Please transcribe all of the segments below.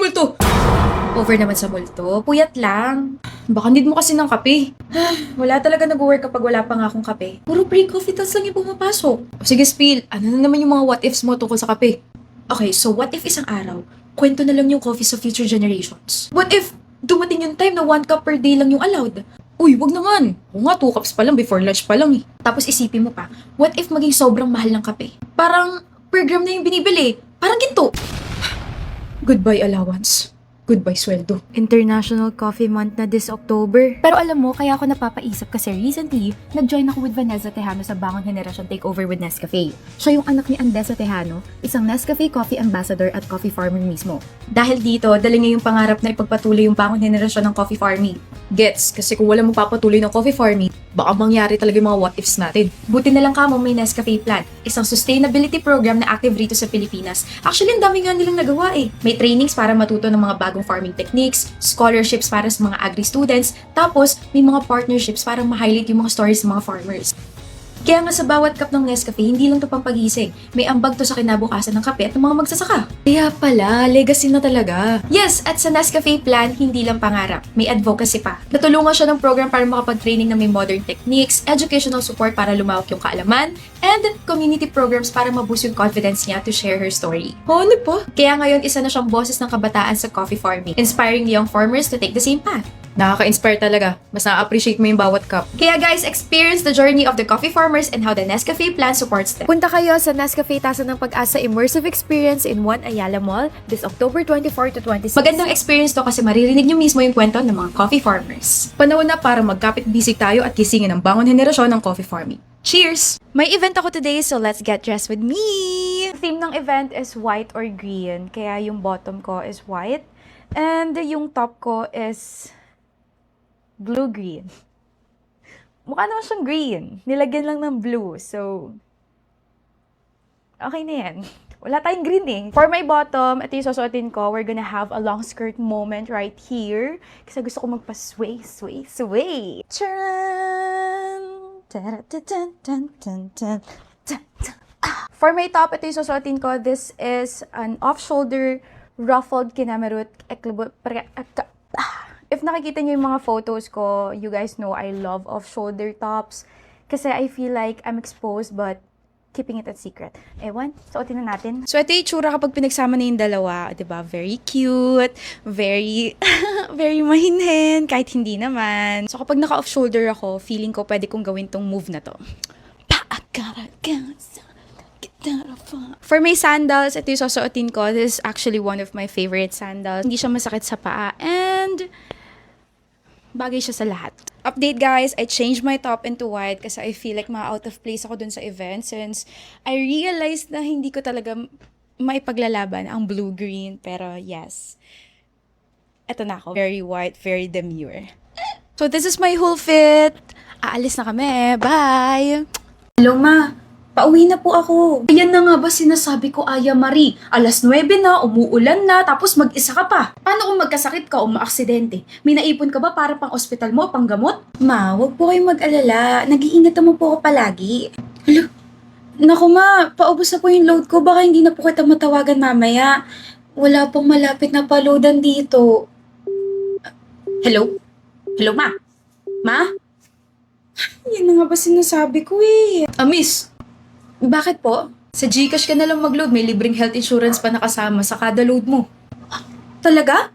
yung multo? Over naman sa multo. Puyat lang. Baka need mo kasi ng kape. Wala talaga nag-work kapag wala pa nga akong kape. Puro pre-coffee tas lang yung pumapasok. O sige, Spill. Ano na naman yung mga what-ifs mo tungkol sa kape? Okay, so what if isang araw, kwento na lang yung coffee sa future generations? What if dumating yung time na 1 cup per day lang yung allowed? Uy, wag naman. O nga, 2 cups pa lang before lunch pa lang eh. Tapos isipin mo pa, what if maging sobrang mahal ng kape? Parang per gram na yung binibili. Parang ginto. Goodbye allowance. Goodbye sweldo. International Coffee Month na this October. Pero alam mo, kaya ako napapaisip kasi recently, nag-join ako with Vanessa Tejano sa Bangon Henerasyon Takeover with Nescafe. Siya yung anak ni Andesa Tejano, isang Nescafe Coffee Ambassador at coffee farmer mismo. Dahil dito, dali niya yung pangarap na ipagpatuloy yung Bangon Henerasyon ng coffee farming. Gets, kasi kung wala magpapatuloy ng coffee farming, baka mangyari talaga yung mga what-ifs natin. Buti na lang kamo may Nescafe Plan, isang sustainability program na active rito sa Pilipinas. Actually, ang dami nga nilang nagawa eh. May trainings para matuto ng mga bagong farming techniques, scholarships para sa mga agri-students, tapos may mga partnerships para ma-highlight yung mga stories ng mga farmers. Kaya nga sa bawat cup ng Nescafe, hindi lang to pampagising. May ambag to sa kinabukasan ng kape at ng mga magsasaka. Kaya pala, legacy na talaga. Yes, at sa Nescafe Plan, hindi lang pangarap. May advocacy pa. Natulungan siya ng program para makapag-training na may modern techniques, educational support para lumawak yung kaalaman, and community programs para ma-boost yung confidence niya to share her story. Ano po? Kaya ngayon, isa na siyang boses ng kabataan sa coffee farming, inspiring young farmers to take the same path. Nakaka-inspire talaga. Mas na-appreciate mo yung bawat cup. Kaya guys, experience the journey of the coffee farmers and how the Nescafe Plan supports them. Punta kayo sa Nescafe Tasa ng Pag-asa Immersive Experience in 1 Ayala Mall this October 24 to 26. Magandang experience to kasi maririnig niyo mismo yung kwento ng mga coffee farmers. Panahon na para magkapit-bisig tayo at gisingin ang bangon henerasyon ng coffee farming. Cheers! May event ako today, so let's get dressed with me! Theme ng event is white or green, kaya yung bottom ko is white, and yung top ko is blue-green. Mukha naman siyang green. Nilagyan lang ng blue, so okay na yan. Wala tayong green eh. For my bottom, ito yung susuotin ko. We're gonna have a long skirt moment right here. Kasi gusto ko magpa-sway, sway, sway. Charan! For my top, ito yung susuotin ko. This is an off-shoulder ruffled kinamerut. If nakikita niyo yung mga photos ko, you guys know I love off-shoulder tops. Kasi I feel like I'm exposed but keeping it a secret. Ewan, suotin na natin. So ito yung itsura kapag pinagsama na yung dalawa, 'di ba? Very cute, very very mahinhin kahit hindi naman. So kapag naka-off shoulder ako, feeling ko pwede kong gawin tong move na to. For my sandals, ito yung susuotin ko. This is actually one of my favorite sandals. Hindi siya masakit sa paa and bagay siya sa lahat. Update guys, I changed my top into white kasi I feel like out of place ako dun sa event since I realized na hindi ko talaga maipaglalaban ang blue-green. Pero yes, eto na ako. Very white, very demure. So this is my whole fit. Aalis na kami. Bye! Hello ma, pauwi na po ako. Ayan na nga ba sinasabi ko, Aya Marie? Alas 9 na, umuulan na, tapos mag-isa ka pa. Paano kung magkasakit ka o maaksidente? May naipon ka ba para pang ospital mo o pang gamot? Ma, wag po kayong mag-alala. Nag-iingat naman po ako palagi. Hello? Naku ma, paubos na po yung load ko. Baka hindi na po kita matawagan mamaya. Wala pong malapit na paloadan dito. Hello? Hello ma? Ma? Yan na nga ba sinasabi ko eh. Miss, bakit po? Sa Gcash ka na lang mag-load, may libreng health insurance pa nakasama sa kada load mo. Talaga?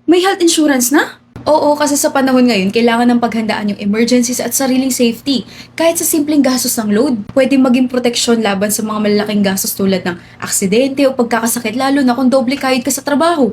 May health insurance na? Oo, kasi sa panahon ngayon, kailangan ng paghandaan yung emergencies at sariling safety. Kahit sa simpleng gastos ng load, pwede maging proteksyon laban sa mga malalaking gastos tulad ng aksidente o pagkakasakit lalo na kung doble kayod ka sa trabaho.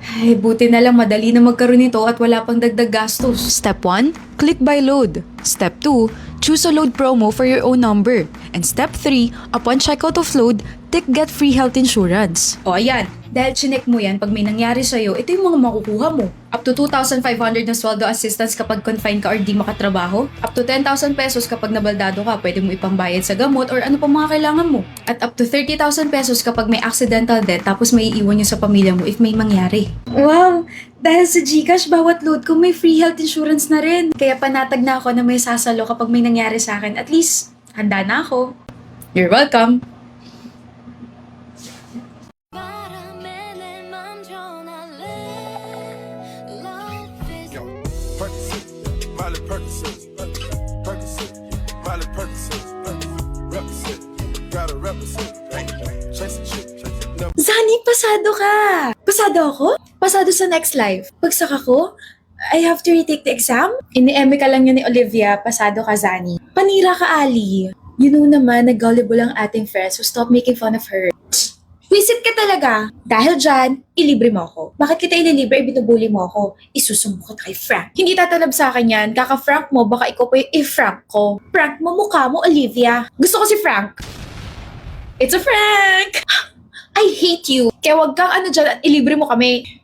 Ay, buti na lang madali na magkaroon nito at wala pang dagdag gastos. Step 1, click by load. Step 2, choose a load promo for your own number. And step 3, upon checkout of load, tick get free health insurance. O ayan, dahil chinek mo yan, pag may nangyari sa'yo, ito yung mga makukuha mo. Up to 2,500 na sweldo assistance kapag confined ka or di makatrabaho. Up to 10,000 pesos kapag nabaldado ka, pwede mo ipambayad sa gamot or ano pa mga kailangan mo. At up to 30,000 pesos kapag may accidental death tapos may iiwan nyo sa pamilya mo if may mangyari. Wow! Dahil sa Gcash, bawat load ko may free health insurance na rin. Kaya panatag na ako na may sasalo kapag may nangyari sa akin. At least, handa na ako. You're welcome! Miley Percocet, Percocet, Miley Percocet, represent, gotta represent, chase a chick, never. Zani, pasado ka! Pasado ako? Pasado sa next life. Pagsak ako, I have to retake the exam? Ini-eme ka lang yun ni Olivia, pasado ka, Zani. Panira ka, Ali. You know naman, nag-gullible ang ating friends, so stop making fun of her. Wisit ka talaga. Dahil dyan, ilibre mo ako. Bakit kita ililibre, ibinubuli mo ako? Isusumbo kita kay Frank. Hindi tatalab sa akin yan. Kaka-Frank mo, baka ikaw pa yung i-Frank ko. Frank mo, mukha mo, Olivia. Gusto ko si Frank. It's a Frank! I hate you. Kaya wag kang ano dyan at ilibre mo kami.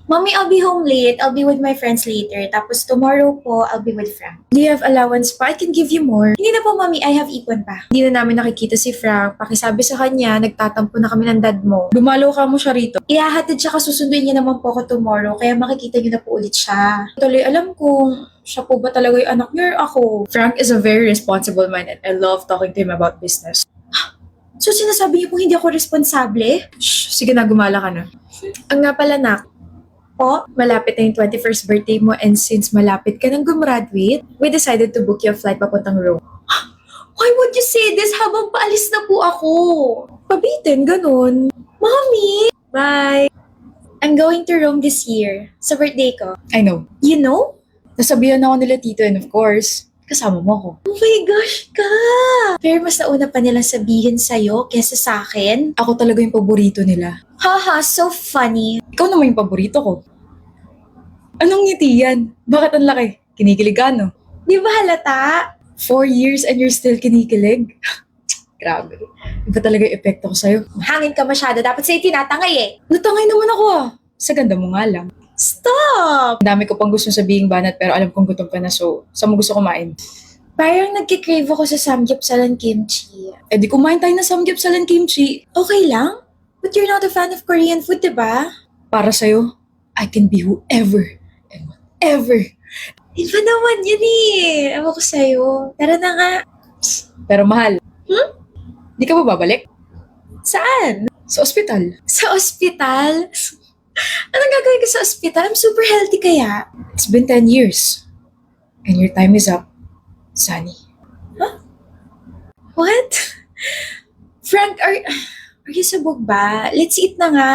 Mommy, I'll be home late. I'll be with my friends later. Tapos tomorrow po, I'll be with Frank. Do you have allowance pa? I can give you more. Hindi na po, Mommy. I have ipon pa. Hindi na namin nakikita si Frank. Pakisabi sa kanya, nagtatampo na kami ng dad mo. Dumalo ka mo siya rito. Ihahatid siya kasusundin niya naman po ako tomorrow. Kaya makikita niyo na po ulit siya. Tuloy alam kung siya po ba talaga yung anak niya or ako. Frank is a very responsible man and I love talking to him about business. So sinasabi niyo po hindi ako responsable? Shh, sige na, gumala ka na. Ang nga pala, nak. Po, malapit na yung 21st birthday mo and since malapit ka nang gumraduate, we decided to book your flight papuntang Rome. Why would you say this habang paalis na po ako? Pabitin, ganun. Mommy! Bye! I'm going to Rome this year. Sa birthday ko. I know. You know? Nasabihan ako nila tito and of course, kasama mo ako. Oh my gosh ka! Pero mas nauna pa nilang sabihin sa'yo kesa sa akin. Ako talaga yung paborito nila. Haha, so funny. Ikaw naman yung paborito ko. Anong ngiti yan? Bakit ang laki? Kinikilig ka, no? Di ba halata? 4 years and you're still kinikilig? Grabe. Iba talaga yung epekto ko sa'yo. Hangin ka masyado. Dapat sa'yo tinatangay eh. Natangay naman ako ah. Sa ganda mo nga lang. Stop! Ang dami ko pang gusto sabihin banat pero alam kong gutom ka na so saan mo gusto kumain? Parang nagkikrave ako sa samgyeopsal and kimchi. Eh di kumain tayo ng samgyeopsal and kimchi. Okay lang? But you're not a fan of Korean food, diba? Para sa'yo, I can be whoever and whatever. Iba naman yun eh. Ewan ko sa'yo. Tara na nga. Pero mahal. Di ka ba babalik? Saan? Sa ospital. Sa ospital? Anong gagawin ko sa ospital? I'm super healthy kaya. It's been 10 years. And your time is up, Sunny. What? Frank, are you sabog ba? Let's eat na nga.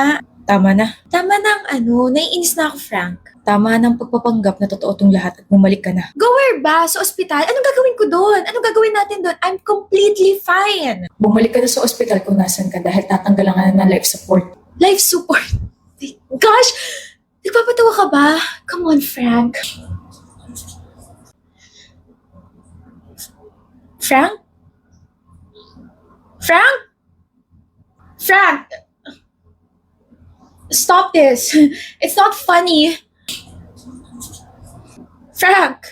Tama na. Tama na ang ano. Naiinis na ako, Frank. Tama ng pagpapanggap na totoo tong lahat at bumalik ka na. Go where ba? Sa ospital? Anong gagawin ko doon? Anong gagawin natin doon? I'm completely fine. Bumalik ka na sa ospital kung nasan ka dahil tatanggalan ka na ng life support. Life support. Gosh! Nagpapatawa ka ba? Come on, Frank. Frank? Frank? Frank! Stop this. It's not funny. Frank!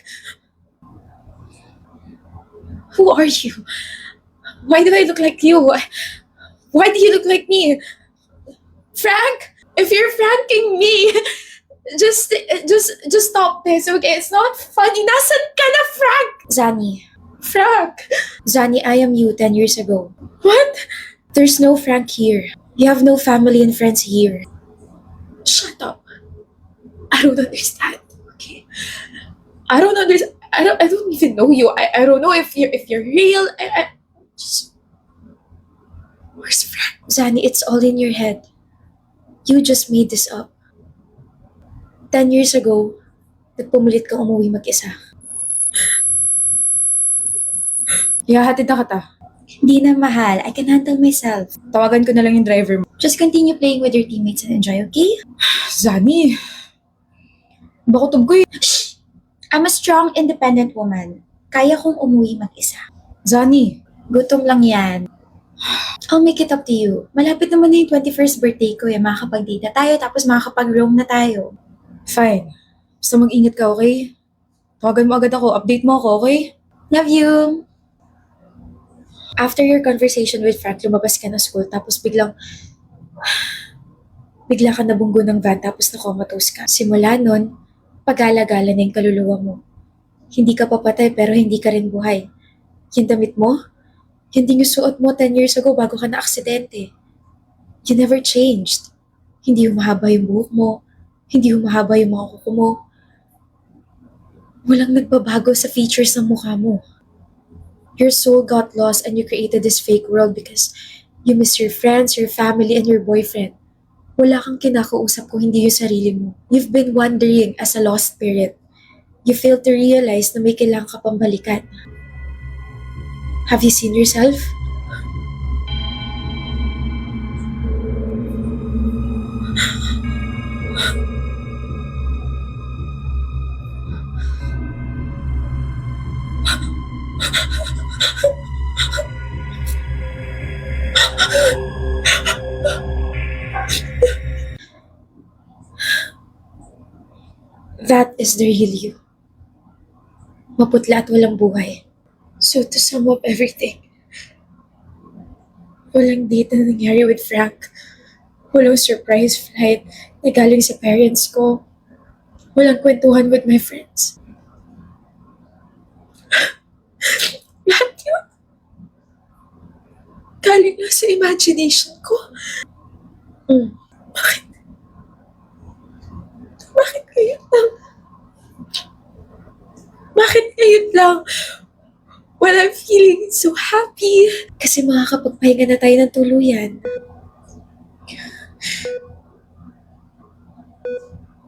Who are you? Why do I look like you? Why do you look like me? Frank! If you're pranking me, just stop this, okay? It's not funny. Nasaan ka na, Frank? Zani. Frank! Zani, I am you 10 years ago. What? There's no Frank here. You have no family and friends here. Shut up. I don't understand, okay? I don't understand. I don't even know you. I don't know if you're real. I just... Where's Frank? Zani, it's all in your head. You just made this up. 10 years ago, nagpumulit ka umuwi mag-isa. Ihahatid na kita. Hindi na mahal. I can handle myself. Tawagan ko na lang yung driver mo. Just continue playing with your teammates and enjoy, okay? Zani! Bakutom ko eh. Shh! I'm a strong, independent woman. Kaya kong umuwi mag-isa. Zani! Gutom lang yan. I'll make it up to you. Malapit naman na yung 21st birthday ko. Makakapag-date na tayo, tapos makakapag-roam na tayo. Fine. Basta mag-ingat ka, okay? Tawagan mo agad ako. Update mo ako, okay? Love you! After your conversation with Frank, lumabas ka na school, tapos bigla ka nabunggo ng van, tapos na-comatose ka. Simula nun, pag-alagala na yung kaluluwa mo. Hindi ka papatay, pero hindi ka rin buhay. Yung damit mo, hindi yung suot mo 10 years ago bago ka na-aksidente. You never changed. Hindi humahaba yung buhok mo. Hindi humahaba yung mga kuko mo. Walang nagbabago sa features ng mukha mo. Your soul got lost and you created this fake world because you miss your friends, your family, and your boyfriend. Wala kang kinakausap kung hindi yung sarili mo. You've been wandering as a lost spirit. You failed to realize na may kailangan ka pang balikan. Have you seen yourself? That is the real you. Maputla at walang buhay. So to sum up everything, walang date na nangyari with Frank. Walang surprise flight na galing sa parents ko. Walang kwentuhan with my friends. Lahat yun. Galing lang sa imagination ko. Bakit? Bakit ngayon lang? Bakit ngayon lang? Well, I'm feeling so happy. Kasi makakapagpahinga na tayo ng tuluyan.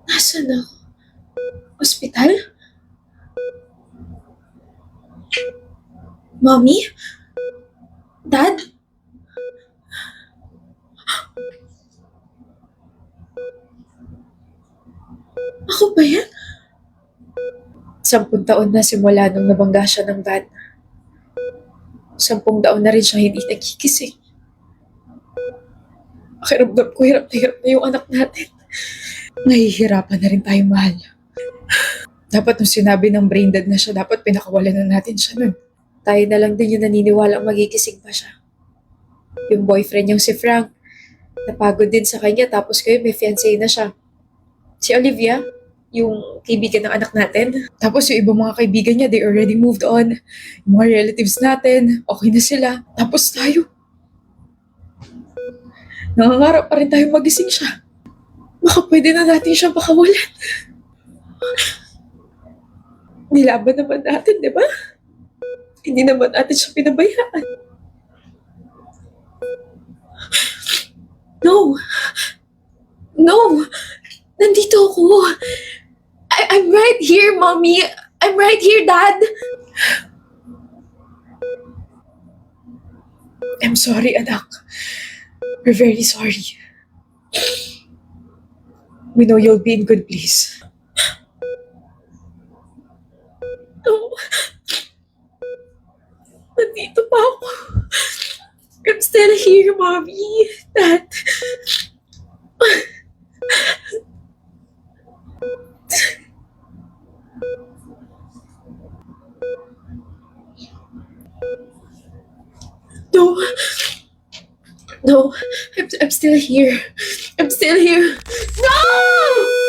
Nasaan ako? Hospital? Mommy? Dad? Ako ba yan? 10 taon na simula nung nabangga siya ng van. 10 taon na rin siya hindi nagkikising. Pakiramdam ko hirap na yung anak natin. Nahihirapan na rin tayo, mahal. Dapat nung sinabi ng brain dead na siya, dapat pinakawalan na natin siya nun. Tayo na lang din yung naniniwalang magigising pa siya. Yung boyfriend niyang si Frank, napagod din sa kanya tapos kayo may fiancé na siya. Si Olivia, yung kaibigan ng anak natin. Tapos yung ibang mga kaibigan niya, they already moved on. Yung mga relatives natin, okay na sila. Tapos tayo. Nangangarap pa rin tayo magising siya. Baka pwede na natin siya pakawalan. Nilaban naman natin, di ba? Hindi naman natin siya pinabayaan. No! No! Nandito ako! I'm right here, Mommy! I'm right here, Dad! I'm sorry, anak. We're very sorry. We know you'll be in good place. No. Nandito pa ako. I'm still here, Mommy. Dad. No. No. I'm still here. I'm still here. No!